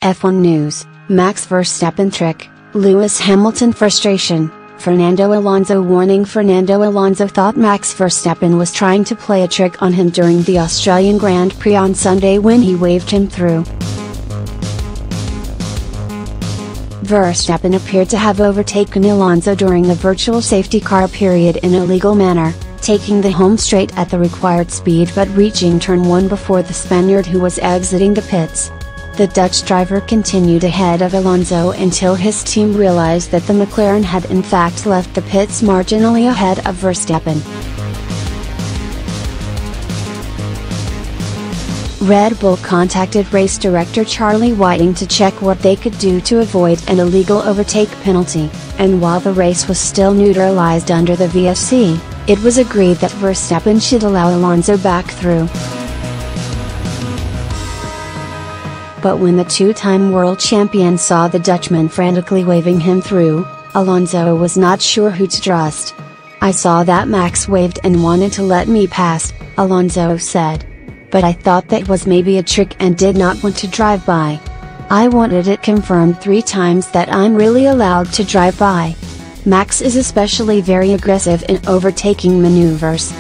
F1 News, Max Verstappen trick, Lewis Hamilton frustration, Fernando Alonso warning. Fernando Alonso thought Max Verstappen was trying to play a trick on him during the Australian Grand Prix on Sunday when he waved him through. Verstappen appeared to have overtaken Alonso during the virtual safety car period in a legal manner, taking the home straight at the required speed but reaching turn 1 before the Spaniard who was exiting the pits. The Dutch driver continued ahead of Alonso until his team realized that the McLaren had in fact left the pits marginally ahead of Verstappen. Red Bull contacted race director Charlie Whiting to check what they could do to avoid an illegal overtake penalty, and while the race was still neutralized under the VSC, it was agreed that Verstappen should allow Alonso back through. But when the two-time world champion saw the Dutchman frantically waving him through, Alonso was not sure who to trust. "I saw that Max waved and wanted to let me pass," Alonso said. "But I thought that was maybe a trick and did not want to drive by. I wanted it confirmed 3 times that I'm really allowed to drive by." Max is especially very aggressive in overtaking maneuvers.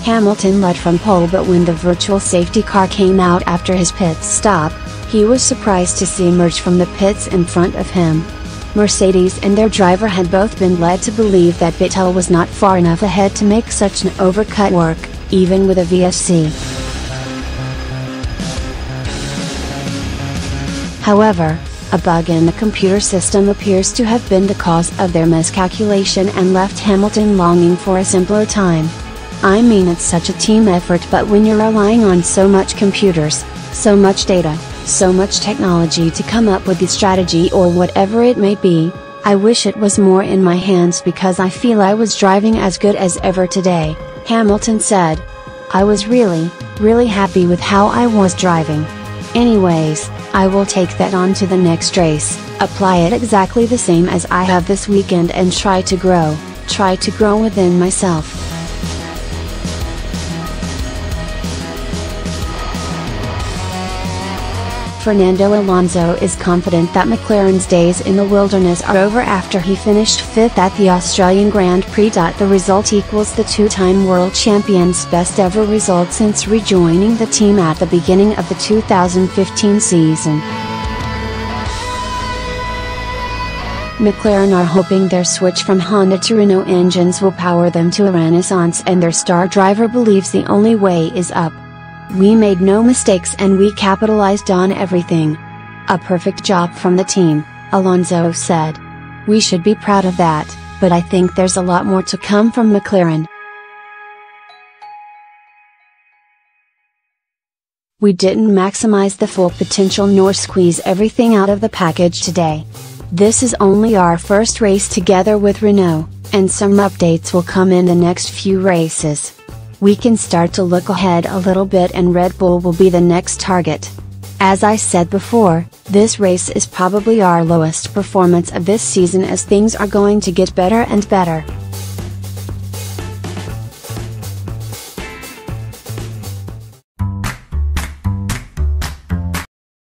Hamilton led from pole, but when the virtual safety car came out after his pit stop, he was surprised to see emerge from the pits in front of him. Mercedes and their driver had both been led to believe that Vettel was not far enough ahead to make such an overcut work, even with a VSC. However, a bug in the computer system appears to have been the cause of their miscalculation and left Hamilton longing for a simpler time. I mean, it's such a team effort, but when you're relying on so much computers, so much data, so much technology to come up with the strategy or whatever it may be, I wish it was more in my hands because I feel I was driving as good as ever today, Hamilton said. "I was really happy with how I was driving. Anyways, I will take that on to the next race, apply it exactly the same as I have this weekend and try to grow within myself." Fernando Alonso is confident that McLaren's days in the wilderness are over after he finished 5th at the Australian Grand Prix. The result equals the two-time world champion's best ever result since rejoining the team at the beginning of the 2015 season. McLaren are hoping their switch from Honda to Renault engines will power them to a renaissance, and their star driver believes the only way is up. "We made no mistakes and we capitalized on everything. A perfect job from the team," Alonso said. "We should be proud of that, but I think there's a lot more to come from McLaren. We didn't maximize the full potential nor squeeze everything out of the package today. This is only our first race together with Renault, and some updates will come in the next few races. We can start to look ahead a little bit and Red Bull will be the next target. As I said before, this race is probably our lowest performance of this season as things are going to get better and better."